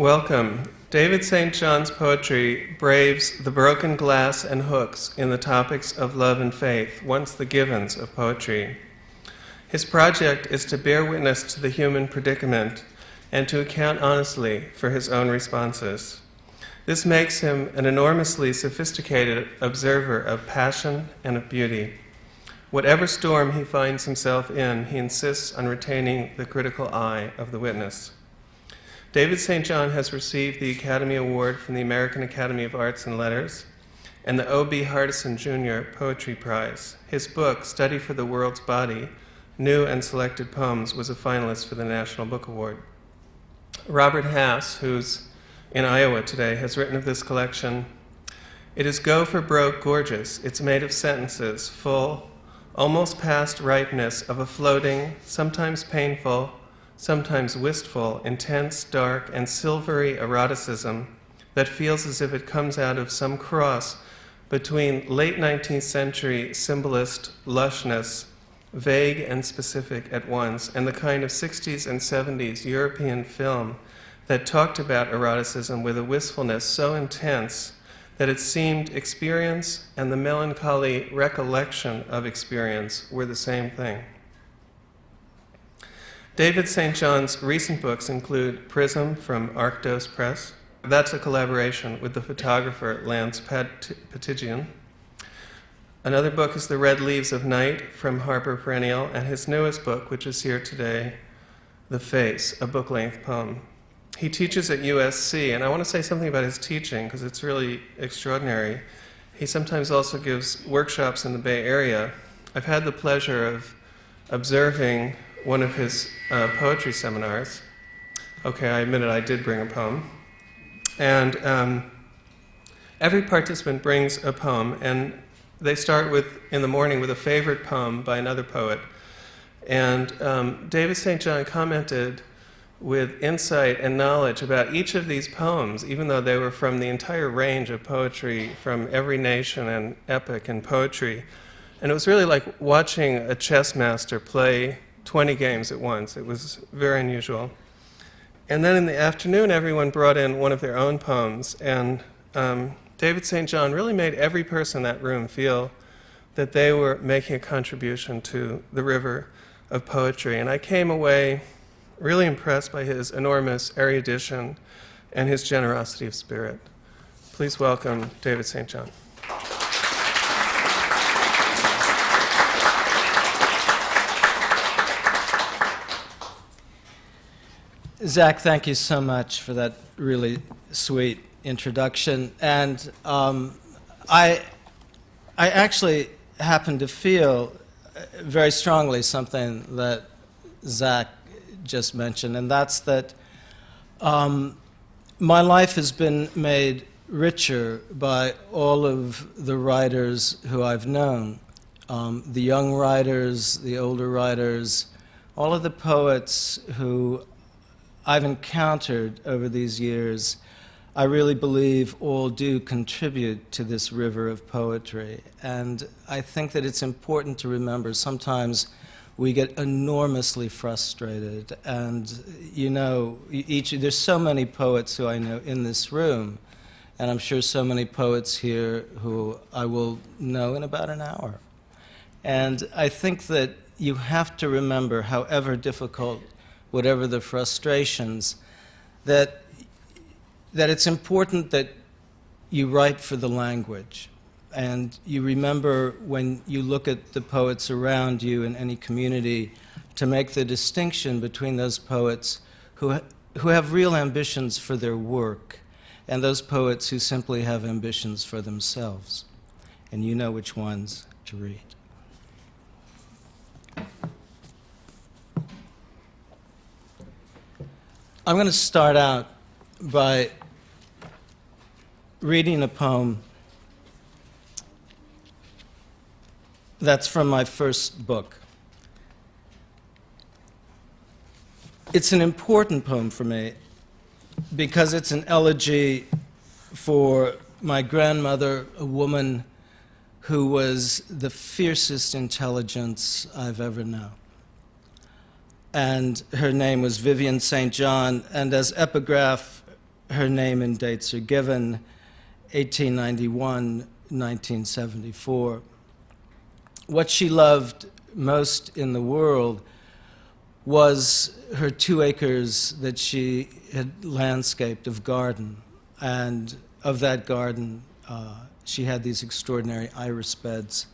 Welcome. David St. John's poetry braves the broken glass and hooks in the topics of love and faith, once the givens of poetry. His project is to bear witness to the human predicament and to account honestly for his own responses. This makes him an enormously sophisticated observer of passion and of beauty. Whatever storm he finds himself in, he insists on retaining the critical eye of the witness. David St. John has received the Academy Award from the American Academy of Arts and Letters and the O.B. Hardison Jr. Poetry Prize. His book, Study for the World's Body, New and Selected Poems, was a finalist for the National Book Award. Robert Hass, who's in Iowa today, has written of this collection, "It is go for broke gorgeous. It's made of sentences, full, almost past ripeness, of a floating, sometimes painful, sometimes wistful, intense, dark, and silvery eroticism that feels as if it comes out of some cross between late 19th century symbolist lushness, vague and specific at once, and the kind of 60s and 70s European film that talked about eroticism with a wistfulness so intense that it seemed experience and the melancholy recollection of experience were the same thing." David St. John's recent books include Prism from Arctos Press. That's a collaboration with the photographer Lance Patigian. Another book is The Red Leaves of Night from HarperPerennial, and his newest book, which is here today, The Face, a book-length poem. He teaches at USC, and I want to say something about his teaching because it's really extraordinary. He sometimes also gives workshops in the Bay Area. I've had the pleasure of observing one of his poetry seminars. Okay, I admit it, I did bring a poem. And every participant brings a poem, and they start in the morning with a favorite poem by another poet. And David St. John commented with insight and knowledge about each of these poems, even though they were from the entire range of poetry from every nation and epic and poetry. And it was really like watching a chess master play 20 games at once. It was very unusual. And then in the afternoon, everyone brought in one of their own poems, and David St. John really made every person in that room feel that they were making a contribution to the river of poetry. And I came away really impressed by his enormous erudition and his generosity of spirit. Please welcome David St. John. Zach, thank you so much for that really sweet introduction. And I actually happen to feel very strongly something that Zach just mentioned, and that's that my life has been made richer by all of the writers who I've known, the young writers, the older writers, all of the poets who I've encountered over these years. I really believe all do contribute to this river of poetry. And I think that it's important to remember sometimes we get enormously frustrated. And you know, there's so many poets who I know in this room, and I'm sure so many poets here who I will know in about an hour. And I think that you have to remember, however difficult, whatever the frustrations, that it's important that you write for the language. And you remember when you look at the poets around you in any community to make the distinction between those poets who have real ambitions for their work and those poets who simply have ambitions for themselves. And you know which ones to read. I'm going to start out by reading a poem that's from my first book. It's an important poem for me because it's an elegy for my grandmother, a woman who was the fiercest intelligence I've ever known. And her name was Vivian St. John, and as epigraph, her name and dates are given, 1891, 1974. What she loved most in the world was her 2 acres that she had landscaped of garden. And of that garden, she had these extraordinary iris beds.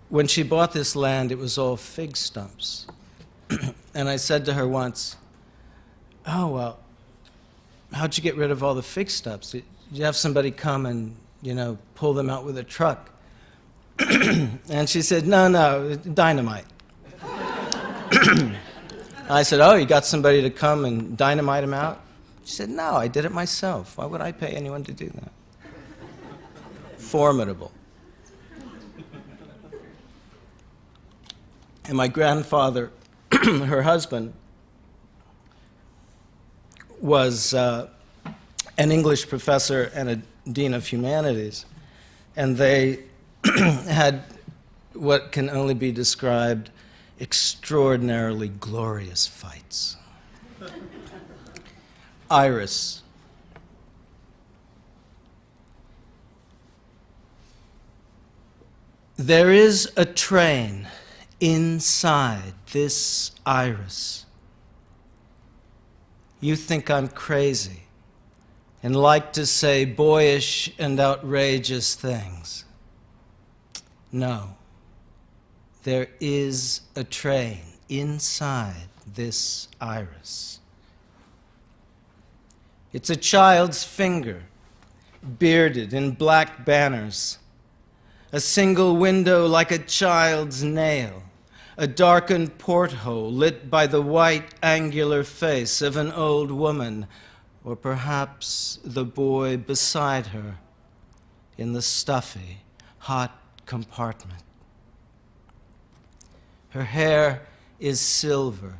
When she bought this land, it was all fig stumps. And I said to her once, "Oh, well, how'd you get rid of all the fig stumps? Did you have somebody come and, pull them out with a truck?" And she said, no, dynamite. I said, "Oh, you got somebody to come and dynamite them out?" She said, "No, I did it myself. Why would I pay anyone to do that?" Formidable. And my grandfather, her husband, was an English professor and a dean of humanities. And they had what can only be described extraordinarily glorious fights. Iris. There is a train inside this iris. You think I'm crazy and like to say boyish and outrageous things. No, there is a train inside this iris. It's a child's finger, bearded in black banners, a single window like a child's nail, a darkened porthole lit by the white, angular face of an old woman, or perhaps the boy beside her in the stuffy, hot compartment. Her hair is silver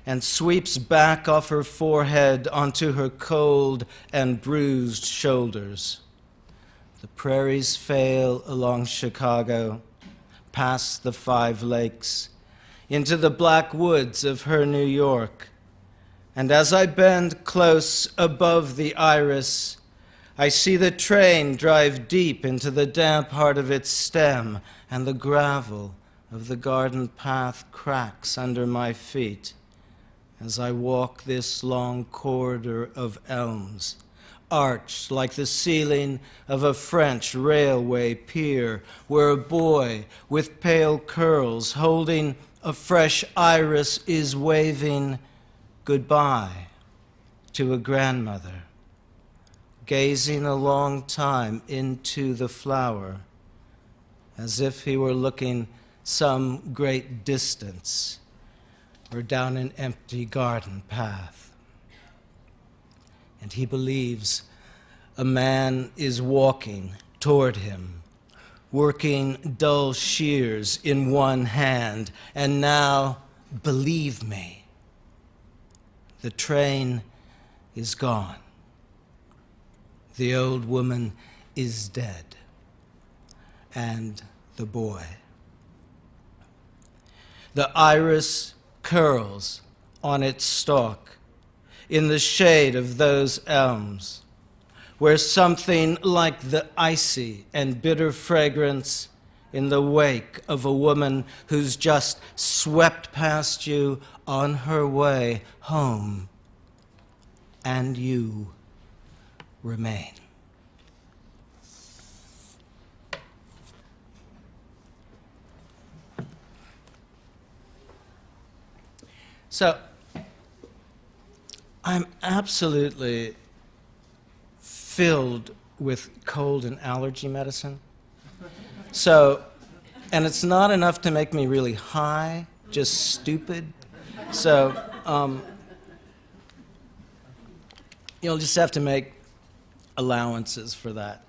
and sweeps back off her forehead onto her cold and bruised shoulders. The prairies fail along Chicago, past the 5 lakes, into the black woods of her New York. And as I bend close above the iris, I see the train drive deep into the damp heart of its stem, and the gravel of the garden path cracks under my feet as I walk this long corridor of elms, arched like the ceiling of a French railway pier, where a boy with pale curls holding a fresh iris is waving goodbye to a grandmother, gazing a long time into the flower, as if he were looking some great distance or down an empty garden path. And he believes a man is walking toward him, working dull shears in one hand, and now, believe me, the train is gone. The old woman is dead, and the boy. The iris curls on its stalk in the shade of those elms, where something like the icy and bitter fragrance in the wake of a woman who's just swept past you on her way home, and you remain. So, I'm absolutely filled with cold and allergy medicine. So, and it's not enough to make me really high, just stupid. So, you'll just have to make allowances for that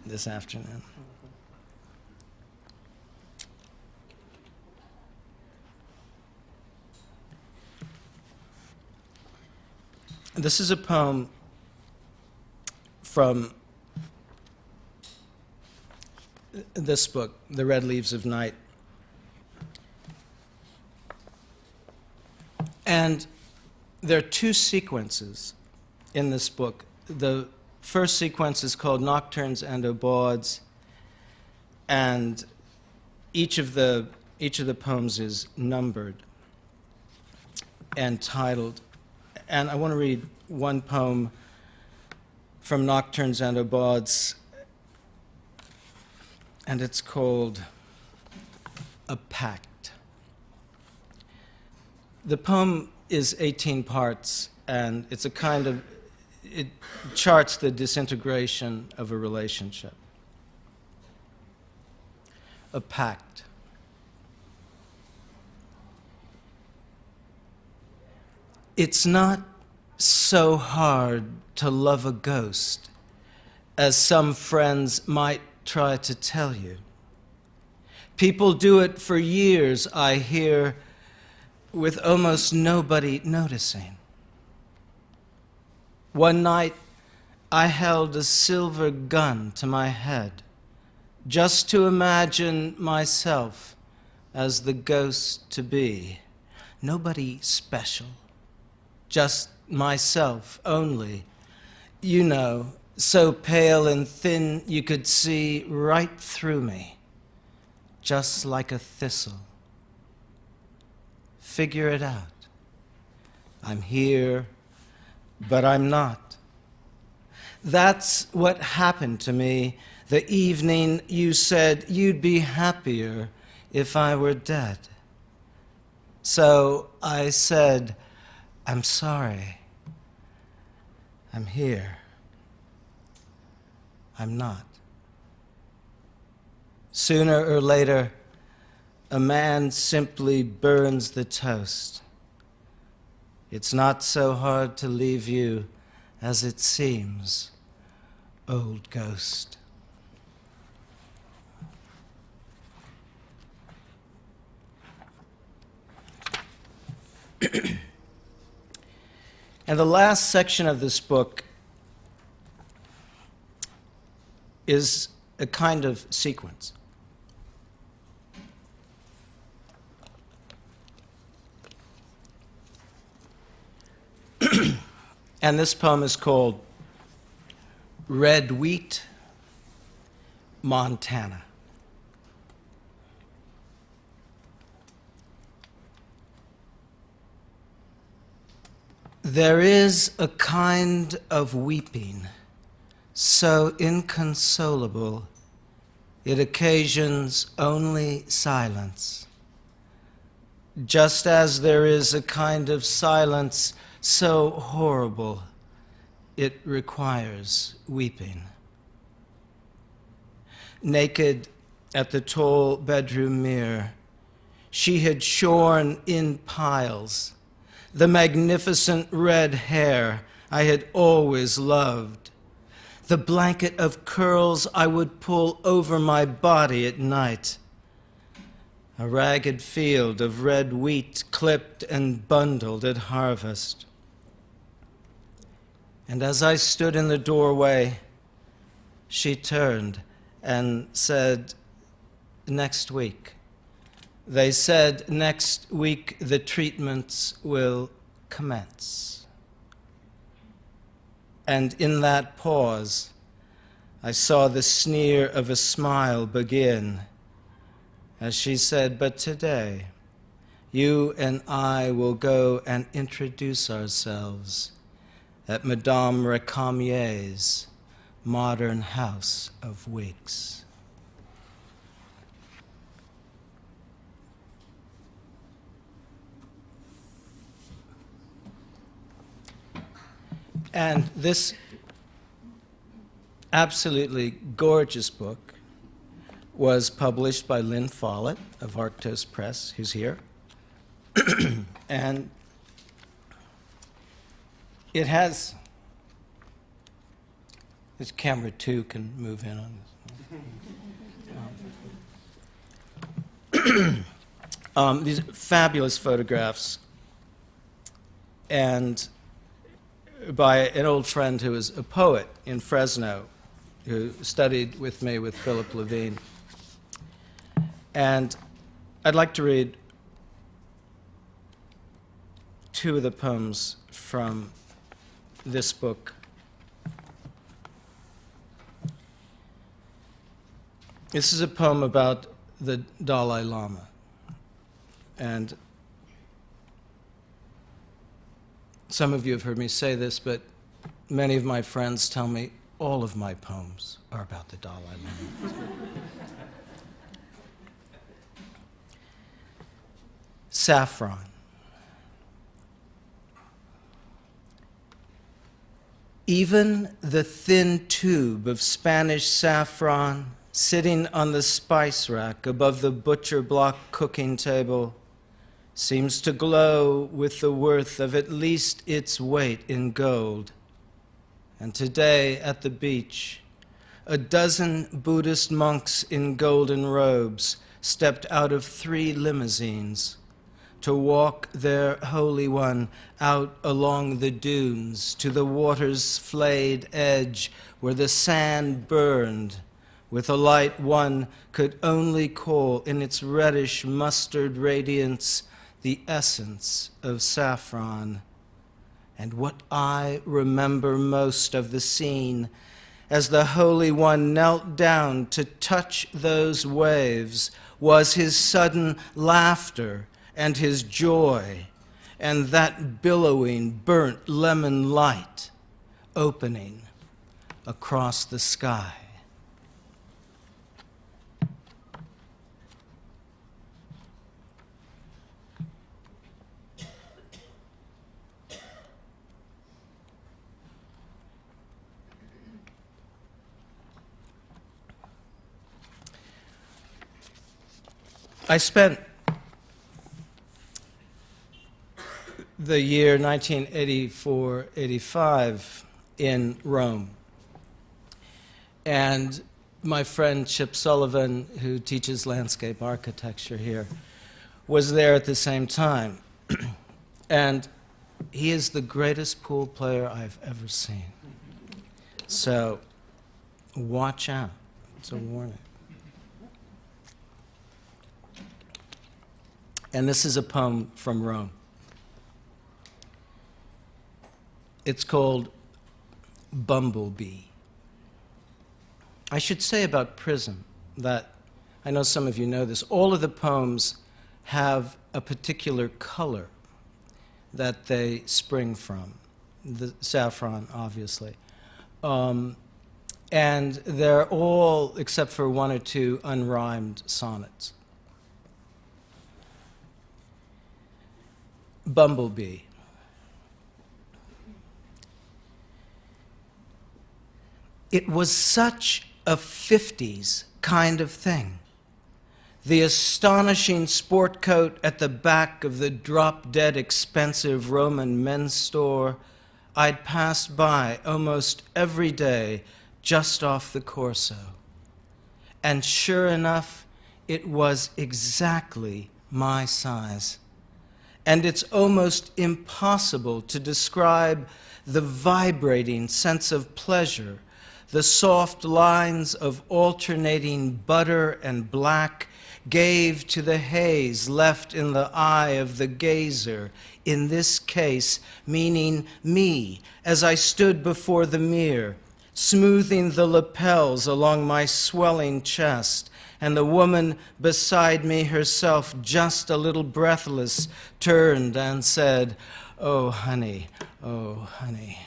this afternoon. This is a poem from this book, The Red Leaves of Night. And there are two sequences in this book. The first sequence is called Nocturnes and Aubaudes, and each of the poems is numbered and titled. And I want to read one poem from Nocturnes and Aubaudes, and it's called A Pact. The poem is 18 parts, and it's a kind of, it charts the disintegration of a relationship. A pact. It's not so hard to love a ghost as some friends might try to tell you. People do it for years, I hear, with almost nobody noticing. One night, I held a silver gun to my head, just to imagine myself as the ghost to be. Nobody special, just myself only. You know, so pale and thin you could see right through me, just like a thistle. Figure it out. I'm here, but I'm not. That's what happened to me the evening you said you'd be happier if I were dead. So I said, I'm sorry. I'm here. I'm not. Sooner or later, a man simply burns the toast. It's not so hard to leave you as it seems, old ghost. And the last section of this book is a kind of sequence. And this poem is called Red Wheat, Montana. There is a kind of weeping so inconsolable it occasions only silence, just as there is a kind of silence so horrible it requires weeping. Naked at the tall bedroom mirror, she had shorn in piles the magnificent red hair I had always loved, the blanket of curls I would pull over my body at night, a ragged field of red wheat clipped and bundled at harvest. And as I stood in the doorway, she turned and said, next week. They said next week the treatments will commence. And in that pause, I saw the sneer of a smile begin as she said, but today, you and I will go and introduce ourselves at Madame Recamier's modern house of wigs. And this absolutely gorgeous book was published by Lynn Follett of Arctos Press, who's here. And it has, this camera 2 can move in on this. These fabulous photographs, and by an old friend who is a poet in Fresno, who studied with me with Philip Levine. And I'd like to read two of the poems from this book. This is a poem about the Dalai Lama. And some of you have heard me say this, but many of my friends tell me all of my poems are about the Dalai Lama. Saffron. Even the thin tube of Spanish saffron sitting on the spice rack above the butcher block cooking table seems to glow with the worth of at least its weight in gold. And today at the beach, a dozen Buddhist monks in golden robes stepped out of 3 limousines to walk their Holy One out along the dunes to the water's flayed edge where the sand burned with a light one could only call in its reddish mustard radiance the essence of saffron. And what I remember most of the scene as the Holy One knelt down to touch those waves was his sudden laughter and his joy, and that billowing burnt lemon light opening across the sky. I spent the year 1984-85 in Rome. And my friend Chip Sullivan, who teaches landscape architecture here, was there at the same time. And he is the greatest pool player I've ever seen. So watch out. It's a warning. And this is a poem from Rome. It's called Bumblebee. I should say about Prism that, I know some of you know this, all of the poems have a particular color that they spring from. The saffron, obviously. And they're all, except for 1 or 2, unrhymed sonnets. Bumblebee. It was such a 50s kind of thing. The astonishing sport coat at the back of the drop-dead expensive Roman men's store I'd passed by almost every day just off the Corso. And sure enough, it was exactly my size. And it's almost impossible to describe the vibrating sense of pleasure, the soft lines of alternating butter and black gave to the haze left in the eye of the gazer, in this case meaning me, as I stood before the mirror, smoothing the lapels along my swelling chest, and the woman beside me herself, just a little breathless, turned and said, "Oh, honey, oh, honey."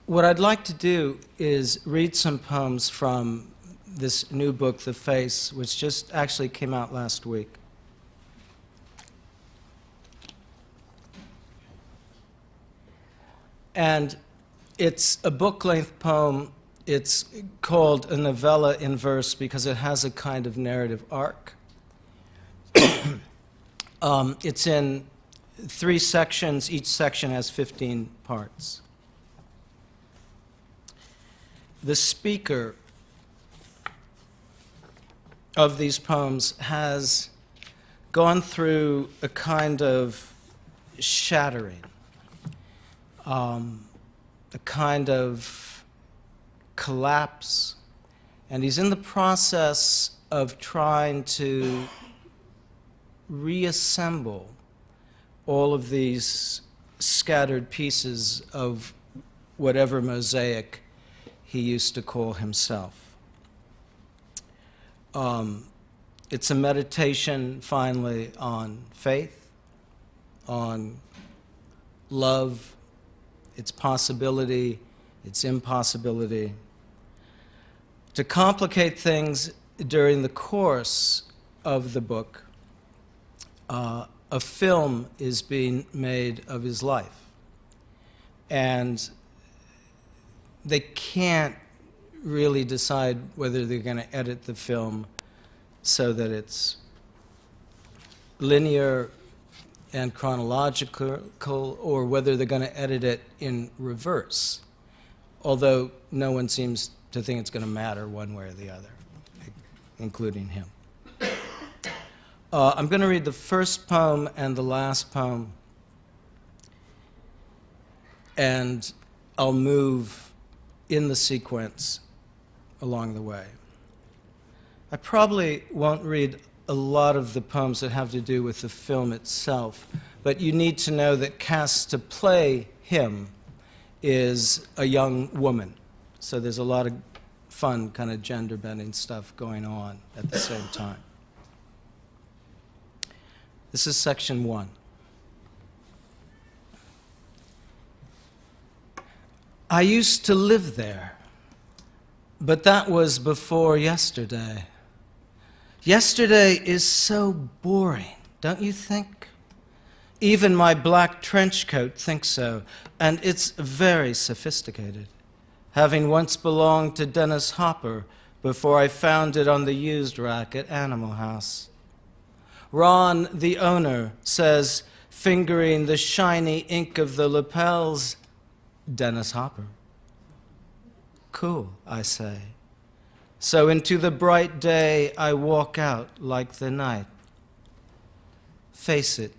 What I'd like to do is read some poems from this new book, The Face, which just actually came out last week. And it's a book-length poem. It's called a novella in verse because it has a kind of narrative arc. It's in 3 sections. Each section has 15 parts. The speaker of these poems has gone through a kind of shattering. a kind of collapse, and he's in the process of trying to reassemble all of these scattered pieces of whatever mosaic he used to call himself. It's a meditation, finally, on faith, on love, its possibility, its impossibility. To complicate things, during the course of the book, a film is being made of his life. And they can't really decide whether they're going to edit the film so that it's linear and chronological, or whether they're going to edit it in reverse, although no one seems to think it's going to matter one way or the other, including him. I'm going to read the first poem and the last poem, and I'll move in the sequence along the way. I probably won't read a lot of the poems that have to do with the film itself, but you need to know that cast to play him is a young woman. So there's a lot of fun kind of gender-bending stuff going on at the same time. This is section 1. I used to live there, but that was before yesterday. Yesterday is so boring, don't you think? Even my black trench coat thinks so, and it's very sophisticated, having once belonged to Dennis Hopper before I found it on the used rack at Animal House. Ron, the owner, says, fingering the shiny ink of the lapels, Dennis Hopper. Cool, I say. So into the bright day I walk out like the night. Face it,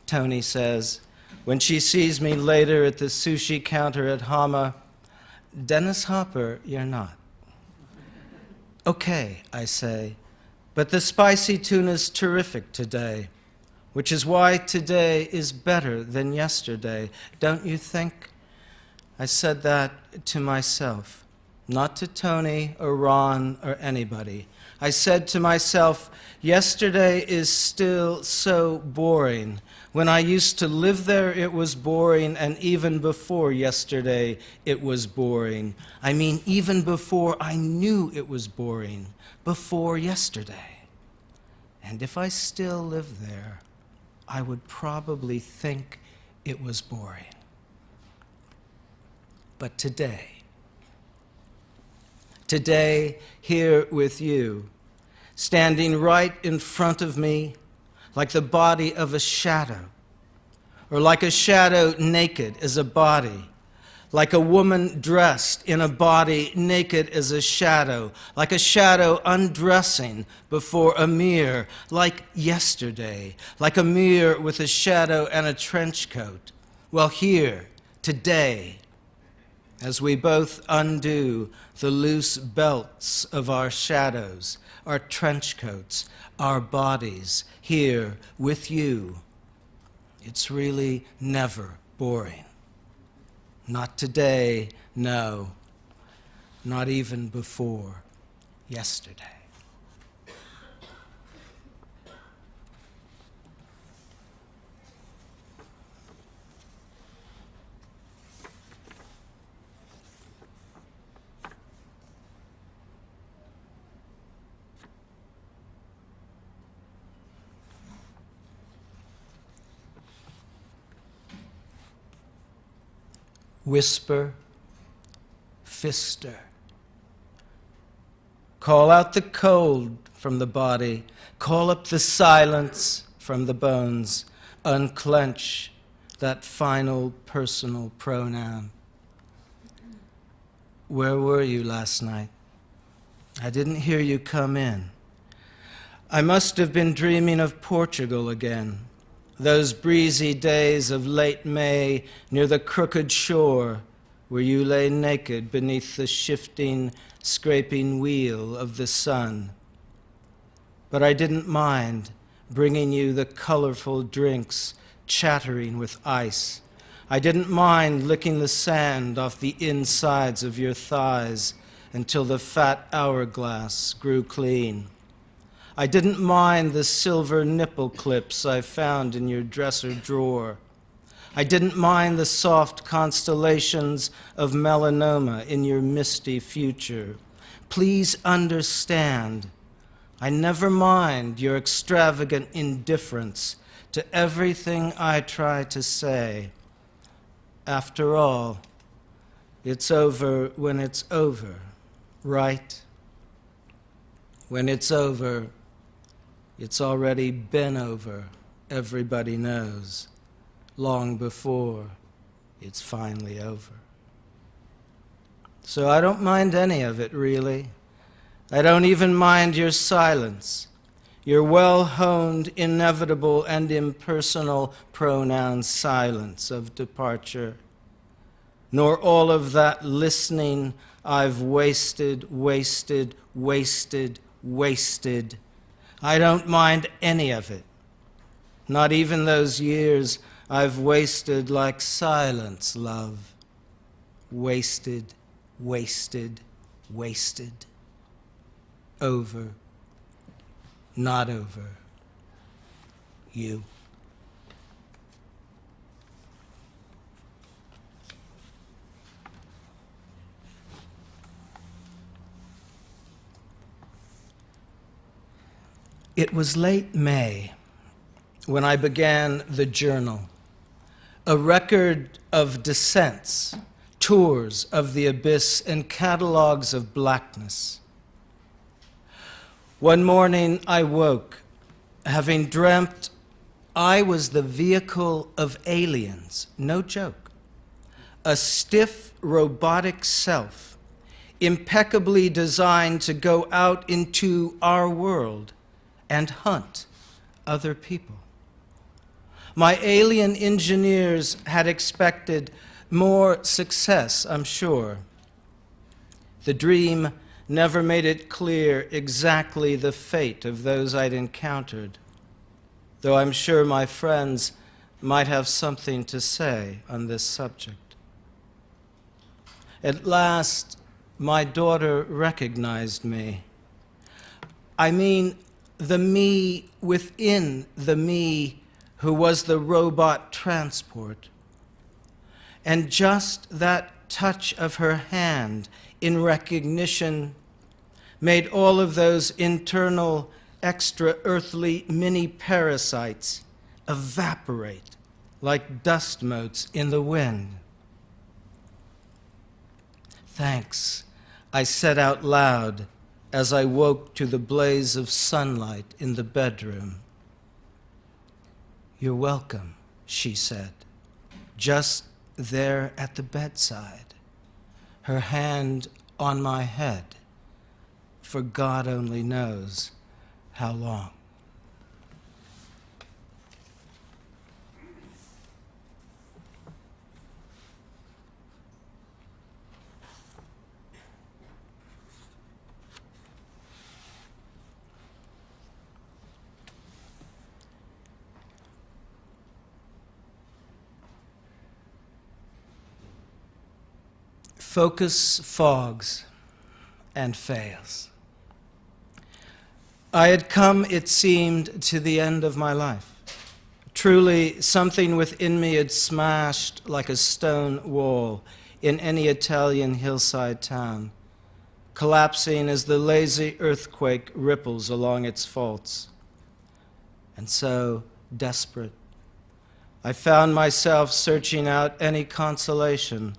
Tony says, when she sees me later at the sushi counter at Hama, Dennis Hopper, you're not. Okay, I say, but the spicy tuna's terrific today, which is why today is better than yesterday, don't you think? I said that to myself, not to Tony or Ron or anybody. I said to myself, yesterday is still so boring. When I used to live there, it was boring, and even before yesterday, it was boring. I mean, even before I knew it was boring, before yesterday. And if I still lived there, I would probably think it was boring. But today, here with you, standing right in front of me, like the body of a shadow, or like a shadow naked as a body, like a woman dressed in a body naked as a shadow, like a shadow undressing before a mirror, like yesterday, like a mirror with a shadow and a trench coat. Well, here, today, as we both undo the loose belts of our shadows, our trench coats, our bodies, here with you, it's really never boring. Not today, no, not even before yesterday. Whisper, fister. Call out the cold from the body. Call up the silence from the bones. Unclench that final personal pronoun. Where were you last night? I didn't hear you come in. I must have been dreaming of Portugal again. Those breezy days of late May near the crooked shore where you lay naked beneath the shifting, scraping wheel of the sun. But I didn't mind bringing you the colorful drinks chattering with ice. I didn't mind licking the sand off the insides of your thighs until the fat hourglass grew clean. I didn't mind the silver nipple clips I found in your dresser drawer. I didn't mind the soft constellations of melanoma in your misty future. Please understand, I never mind your extravagant indifference to everything I try to say. After all, it's over when it's over, right? When it's over, it's already been over, everybody knows, long before it's finally over. So I don't mind any of it, really. I don't even mind your silence, your well-honed, inevitable, and impersonal pronoun silence of departure, nor all of that listening I've wasted. I don't mind any of it, not even those years I've wasted like silence, love. Wasted. Over, not over, you. It was late May when I began the journal, a record of descents, tours of the abyss, and catalogs of blackness. One morning I woke, having dreamt I was the vehicle of aliens, no joke, a stiff robotic self, impeccably designed to go out into our world and hunt other people. My alien engineers had expected more success, I'm sure. The dream never made it clear exactly the fate of those I'd encountered, though I'm sure my friends might have something to say on this subject. At last, my daughter recognized me. I mean, the me within the me who was the robot transport. And just that touch of her hand in recognition made all of those internal, extra-earthly mini-parasites evaporate like dust motes in the wind. Thanks, I said out loud as I woke to the blaze of sunlight in the bedroom. You're welcome, she said, just there at the bedside, her hand on my head, for God only knows how long. Focus fogs and fails. I had come, it seemed, to the end of my life. Truly, something within me had smashed like a stone wall in any Italian hillside town, collapsing as the lazy earthquake ripples along its faults. And so, desperate, I found myself searching out any consolation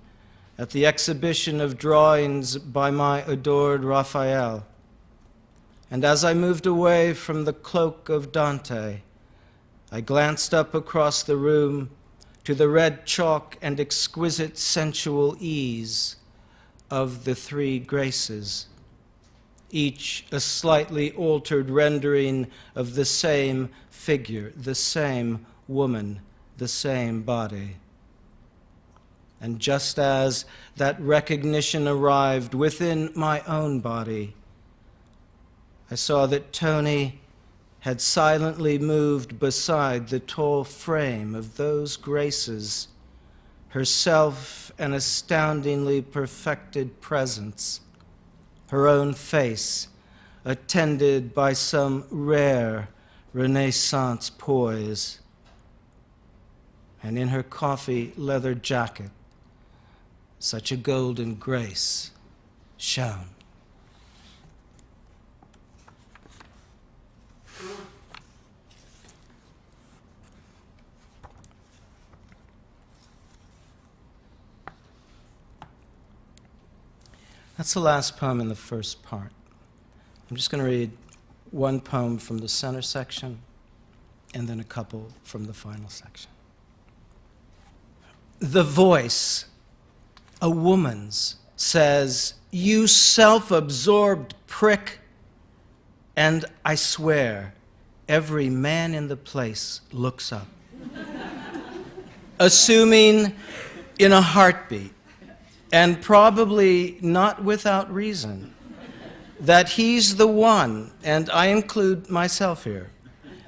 at the exhibition of drawings by my adored Raphael. And as I moved away from the cloak of Dante, I glanced up across the room to the red chalk and exquisite sensual ease of the three graces, each a slightly altered rendering of the same figure, the same woman, the same body. And just as that recognition arrived within my own body, I saw that Tony had silently moved beside the tall frame of those graces, herself an astoundingly perfected presence, her own face attended by some rare Renaissance poise, and in her coffee leather jacket, such a golden grace shone. That's the last poem in the first part. I'm just going to read one poem from the center section and then a couple from the final section. The voice, a woman's, says, "You self-absorbed prick." And I swear, every man in the place looks up, assuming in a heartbeat, and probably not without reason, that he's the one, and I include myself here,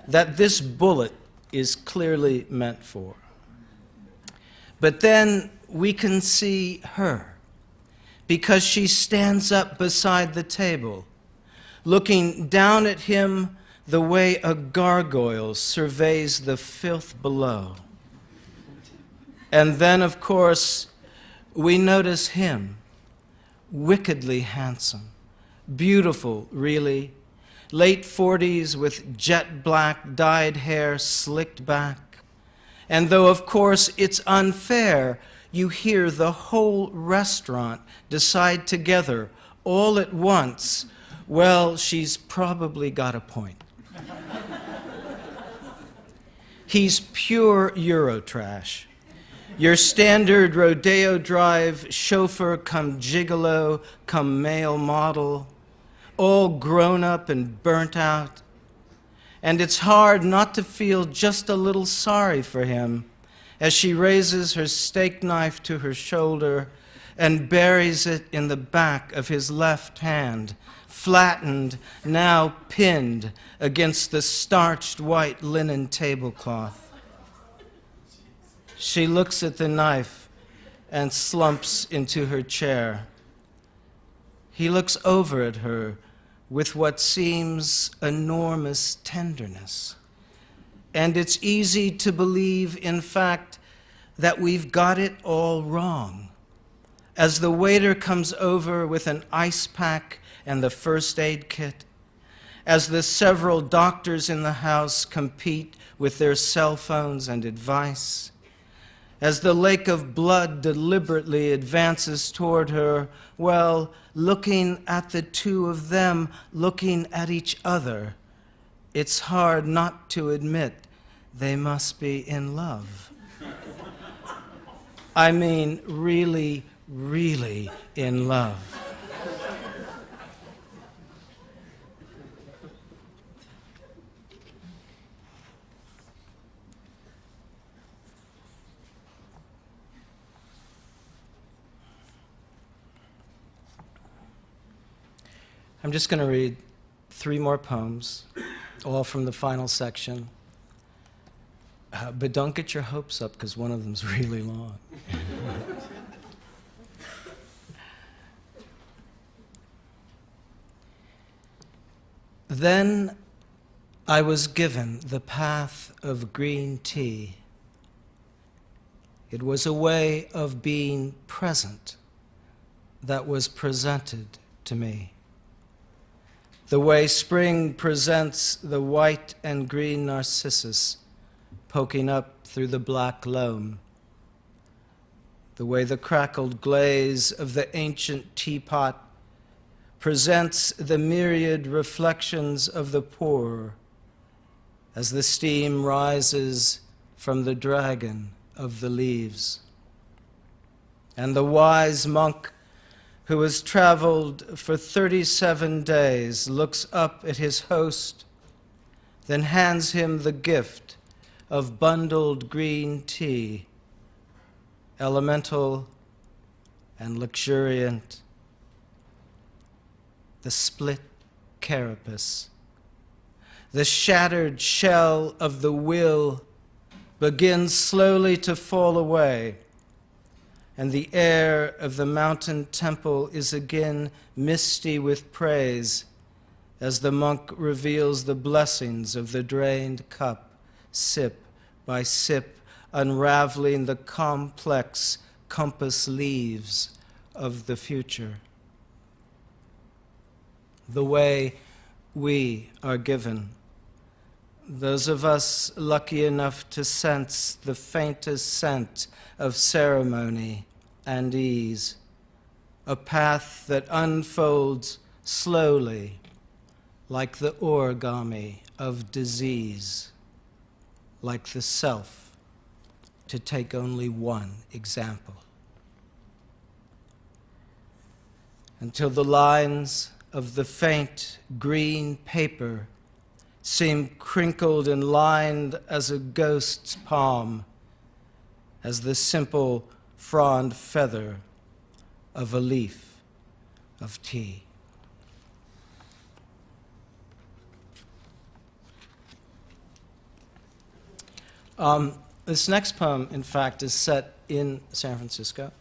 that this bullet is clearly meant for. But then we can see her, because she stands up beside the table, looking down at him the way a gargoyle surveys the filth below. And then, of course, we notice him, wickedly handsome, beautiful, really, late 40s with jet black dyed hair slicked back. And though, of course, it's unfair, you hear the whole restaurant decide together, all at once, well, she's probably got a point. He's pure Eurotrash. Your standard Rodeo Drive chauffeur come gigolo, come male model, all grown up and burnt out. And it's hard not to feel just a little sorry for him as she raises her steak knife to her shoulder and buries it in the back of his left hand, flattened, now pinned against the starched white linen tablecloth. She looks at the knife and slumps into her chair. He looks over at her with what seems enormous tenderness. And it's easy to believe, in fact, that we've got it all wrong. As the waiter comes over with an ice pack and the first aid kit, as the several doctors in the house compete with their cell phones and advice, as the lake of blood deliberately advances toward her, well, looking at the two of them, looking at each other, it's hard not to admit they must be in love. I mean, really, really in love. I'm just going to read 3 more poems, all from the final section. But don't get your hopes up, because one of them's really long. Then I was given the path of green tea. It was a way of being present that was presented to me. The way spring presents the white and green narcissus poking up through the black loam. The way the crackled glaze of the ancient teapot presents the myriad reflections of the poor as the steam rises from the dragon of the leaves. And the wise monk who has traveled for 37 days looks up at his host, then hands him the gift of bundled green tea, elemental and luxuriant, the split carapace, the shattered shell of the will begins slowly to fall away, and the air of the mountain temple is again misty with praise as the monk reveals the blessings of the drained cup, sip by sip, unraveling the complex compass leaves of the future. The way we are given, those of us lucky enough to sense the faintest scent of ceremony and ease, a path that unfolds slowly like the origami of disease, like the self, to take only one example. Until the lines of the faint green paper seem crinkled and lined as a ghost's palm, as the simple frond feather of a leaf of tea. This next poem, in fact, is set in San Francisco.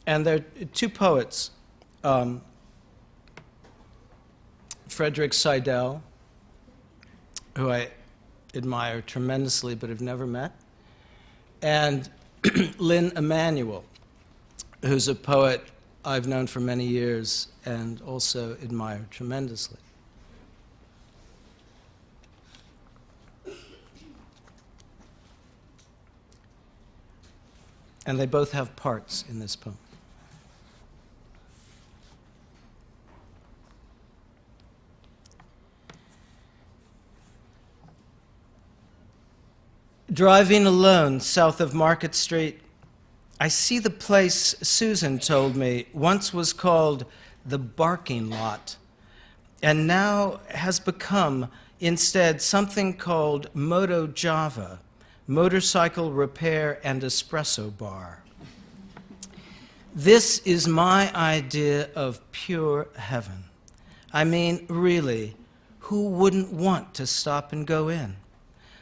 And there are two poets, Frederick Seidel, who I admire tremendously but have never met, and Lynn Emanuel, who's a poet I've known for many years and also admire tremendously. And they both have parts in this poem. Driving alone south of Market Street, I see the place Susan told me once was called the Barking Lot, and now has become instead something called Moto Java, Motorcycle Repair and Espresso Bar. This is my idea of pure heaven. I mean, really, who wouldn't want to stop and go in?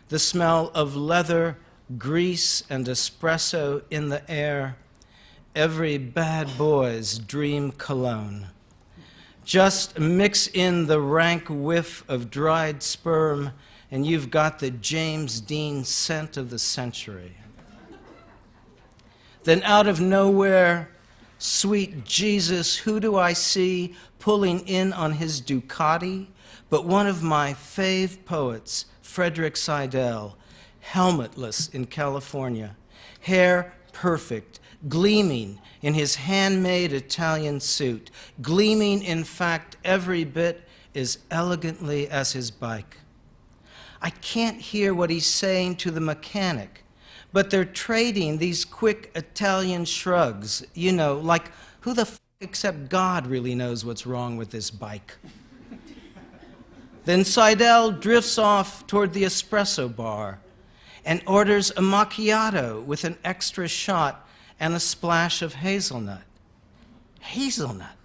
The smell of leather, grease, and espresso in the air, every bad boy's dream cologne. Just mix in the rank whiff of dried sperm, and you've got the James Dean scent of the century. Then out of nowhere, sweet Jesus, who do I see pulling in on his Ducati? But one of my fave poets, Frederick Seidel, helmetless in California, hair perfect, gleaming in his handmade Italian suit, gleaming, in fact, every bit as elegantly as his bike. I can't hear what he's saying to the mechanic, but they're trading these quick Italian shrugs, you know, like, who the f*** except God really knows what's wrong with this bike? Then Seidel drifts off toward the espresso bar and orders a macchiato with an extra shot and a splash of hazelnut. Hazelnut.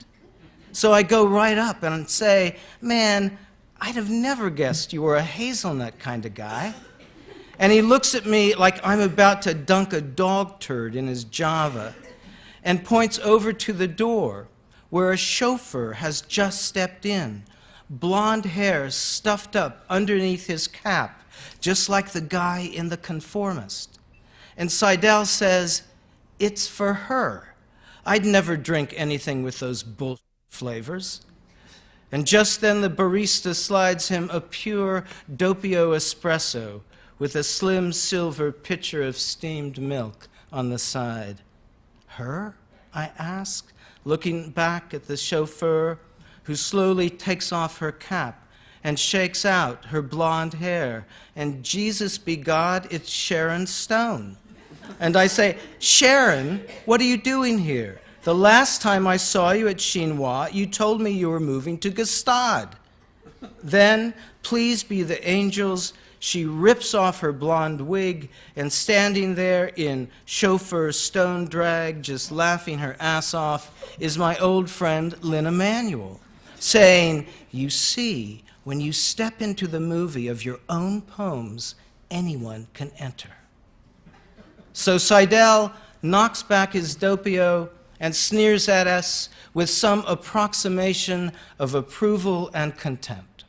So I go right up and say, man, I'd have never guessed you were a hazelnut kind of guy. And he looks at me like I'm about to dunk a dog turd in his Java and points over to the door where a chauffeur has just stepped in, blonde hair stuffed up underneath his cap, just like the guy in The Conformist. And Seidel says, it's for her. I'd never drink anything with those bullshit flavors. And just then the barista slides him a pure doppio espresso with a slim silver pitcher of steamed milk on the side. Her? I ask, looking back at the chauffeur, who slowly takes off her cap and shakes out her blonde hair. And Jesus be God, it's Sharon Stone. And I say, Sharon, what are you doing here? The last time I saw you at Chinois, you told me you were moving to Gstaad. Then, please be the angels, she rips off her blonde wig, and standing there in chauffeur stone drag, just laughing her ass off, is my old friend Lynn Emanuel, saying, "You see, when you step into the movie of your own poems, anyone can enter." So Seidel knocks back his doppio and sneers at us with some approximation of approval and contempt.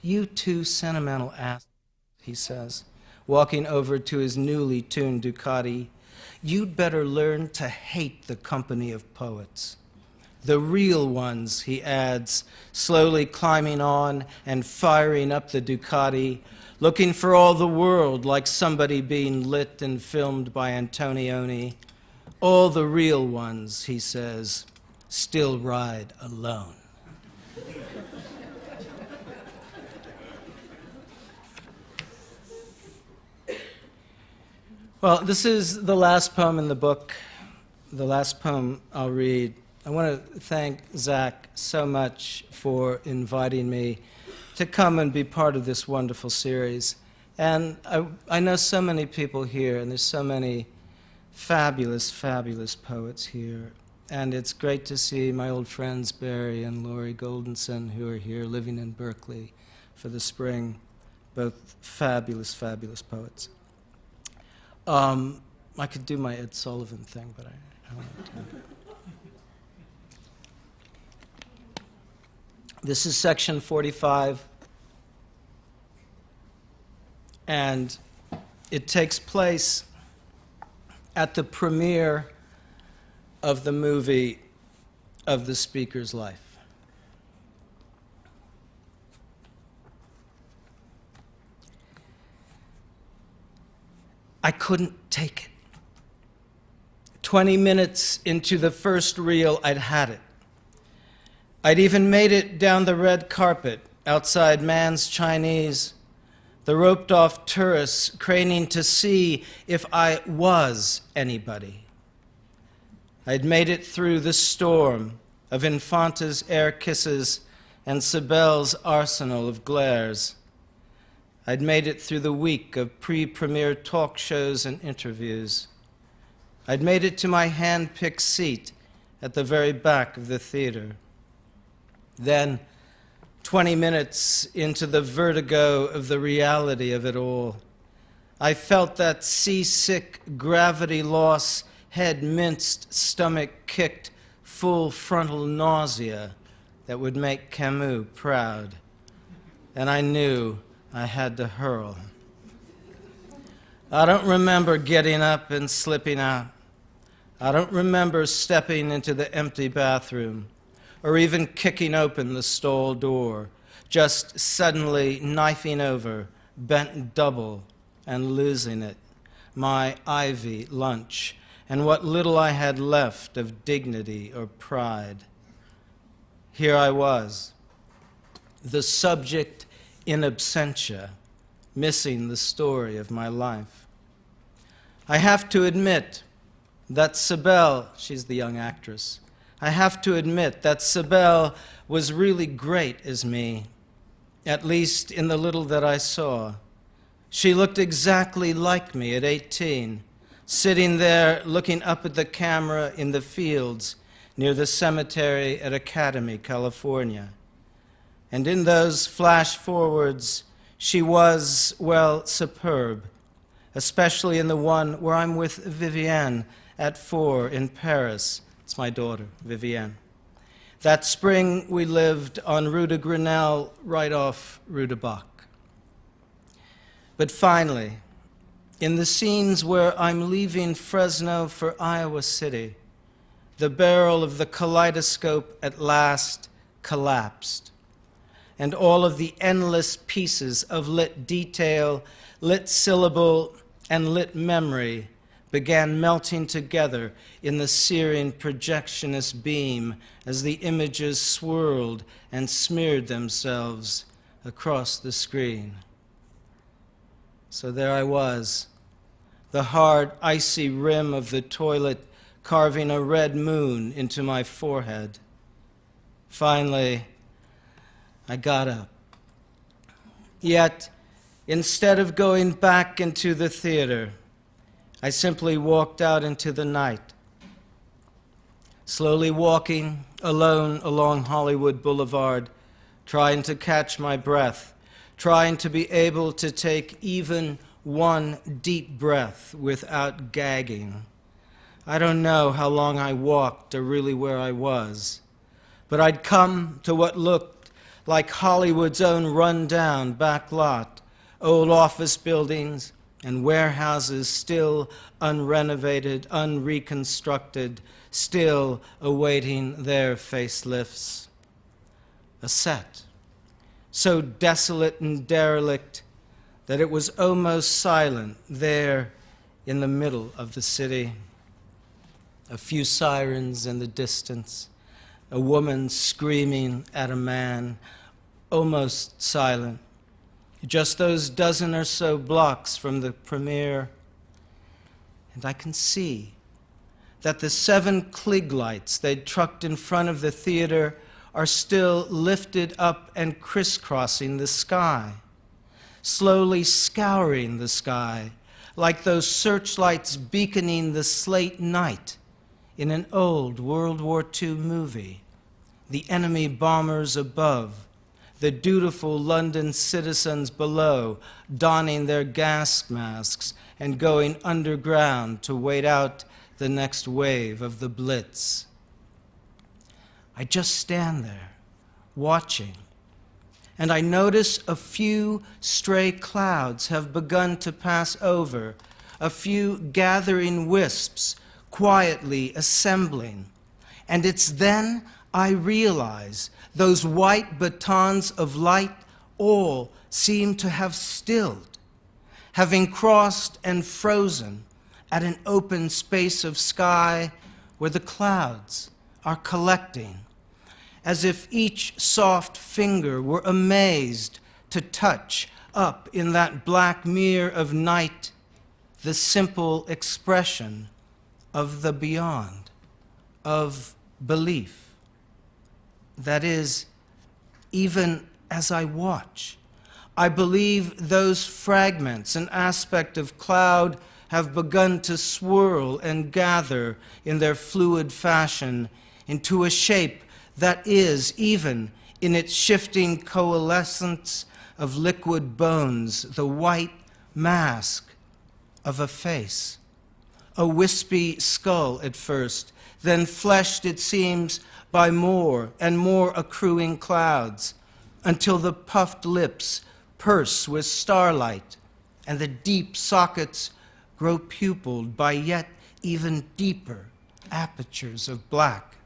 "You two sentimental ass," he says, walking over to his newly tuned Ducati. "You'd better learn to hate the company of poets. The real ones," he adds, slowly climbing on and firing up the Ducati, looking for all the world like somebody being lit and filmed by Antonioni. "All the real ones," he says, "still ride alone." Well, this is the last poem in the book, the last poem I'll read. I want to thank Zach so much for inviting me to come and be part of this wonderful series. And I know so many people here, and there's so many fabulous, fabulous poets here. And it's great to see my old friends Barry and Laurie Goldenson, who are here living in Berkeley for the spring, both fabulous, fabulous poets. I could do my Ed Sullivan thing, but I don't have time. This is section 45, and it takes place at the premiere of the movie of the speaker's life. I couldn't take it. 20 minutes into the first reel, I'd had it. I'd even made it down the red carpet outside Mann's Chinese, the roped-off tourists craning to see if I was anybody. I'd made it through the storm of Infanta's air kisses and Sibel's arsenal of glares. I'd made it through the week of pre-premiere talk shows and interviews. I'd made it to my hand-picked seat at the very back of the theater. Then, 20 minutes into the vertigo of the reality of it all, I felt that seasick, gravity-loss, head-minced, stomach-kicked, full frontal nausea that would make Camus proud. And I knew I had to hurl. I don't remember getting up and slipping out. I don't remember stepping into the empty bathroom or even kicking open the stall door, just suddenly knifing over, bent double, and losing it, my Ivy lunch, and what little I had left of dignity or pride. Here I was, the subject in absentia, missing the story of my life. I have to admit that Sibel, she's the young actress, I have to admit that Sibel was really great as me, at least in the little that I saw. She looked exactly like me at 18, sitting there looking up at the camera in the fields near the cemetery at Academy, California. And in those flash forwards, she was, well, superb, especially in the one where I'm with Vivienne at 4 in Paris. It's my daughter, Vivienne. That spring, we lived on Rue de Grenelle, right off Rue de Bac. But finally, in the scenes where I'm leaving Fresno for Iowa City, the barrel of the kaleidoscope at last collapsed, and all of the endless pieces of lit detail, lit syllable, and lit memory began melting together in the searing projectionist beam as the images swirled and smeared themselves across the screen. So there I was, the hard, icy rim of the toilet carving a red moon into my forehead. Finally, I got up. Yet, instead of going back into the theater, I simply walked out into the night, slowly walking alone along Hollywood Boulevard, trying to catch my breath, trying to be able to take even one deep breath without gagging. I don't know how long I walked or really where I was, but I'd come to what looked like Hollywood's own run-down back lot, old office buildings and warehouses still unrenovated, unreconstructed, still awaiting their facelifts. A set so desolate and derelict that it was almost silent there in the middle of the city. A few sirens in the distance, a woman screaming at a man, almost silent. Just those dozen or so blocks from the premiere. And I can see that the 7 Klieg lights they'd trucked in front of the theater are still lifted up and crisscrossing the sky, slowly scouring the sky, like those searchlights beaconing the slate night in an old World War II movie. The enemy bombers above, the dutiful London citizens below, donning their gas masks and going underground to wait out the next wave of the Blitz. I just stand there, watching, and I notice a few stray clouds have begun to pass over, a few gathering wisps quietly assembling. And it's then I realize those white batons of light all seem to have stilled, having crossed and frozen at an open space of sky where the clouds are collecting, as if each soft finger were amazed to touch up in that black mirror of night the simple expression of the beyond, of belief. That is, even as I watch, I believe those fragments, an aspect of cloud, have begun to swirl and gather in their fluid fashion into a shape that is, even in its shifting coalescence of liquid bones, the white mask of a face. A wispy skull at first, then fleshed, it seems, by more and more accruing clouds, until the puffed lips purse with starlight, and the deep sockets grow pupilled by yet even deeper apertures of black.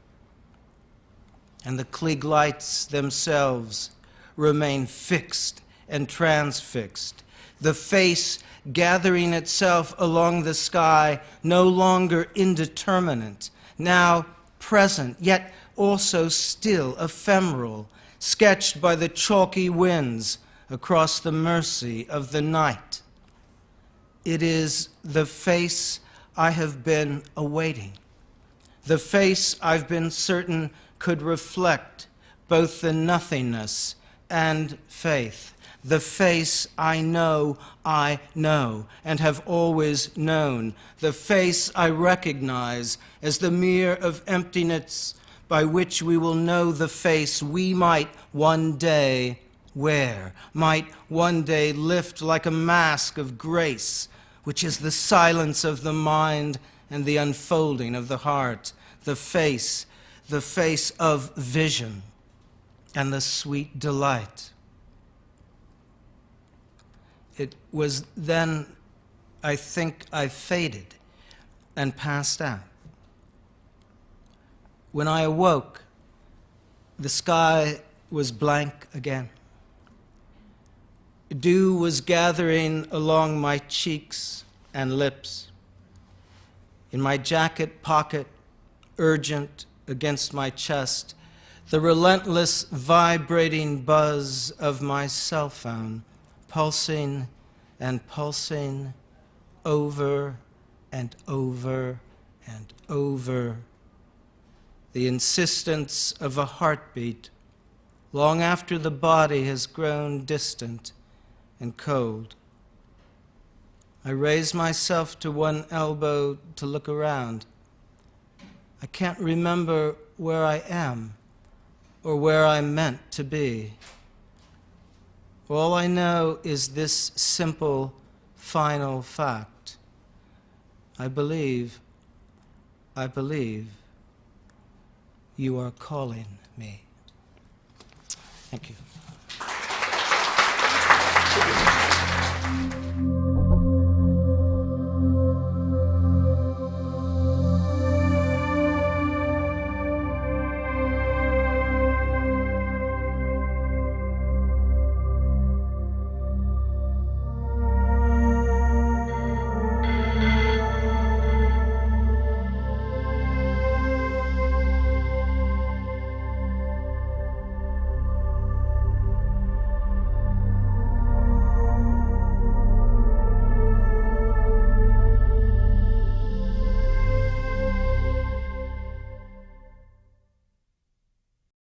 And the Klieg lights themselves remain fixed and transfixed, the face gathering itself along the sky, no longer indeterminate, now present, yet also still ephemeral, sketched by the chalky winds across the mercy of the night. It is the face I have been awaiting, the face I've been certain could reflect both the nothingness and faith, the face I know, and have always known, the face I recognize as the mirror of emptiness by which we will know the face we might one day wear, might one day lift like a mask of grace, which is the silence of the mind and the unfolding of the heart, the face of vision and the sweet delight. It was then, I think, I faded and passed out. When I awoke, the sky was blank again. Dew was gathering along my cheeks and lips. In my jacket pocket, urgent against my chest, the relentless vibrating buzz of my cell phone, pulsing and pulsing over and over and over. The insistence of a heartbeat long after the body has grown distant and cold. I raise myself to one elbow to look around. I can't remember where I am or where I'm meant to be. All I know is this simple, final fact. I believe you are calling me. Thank you.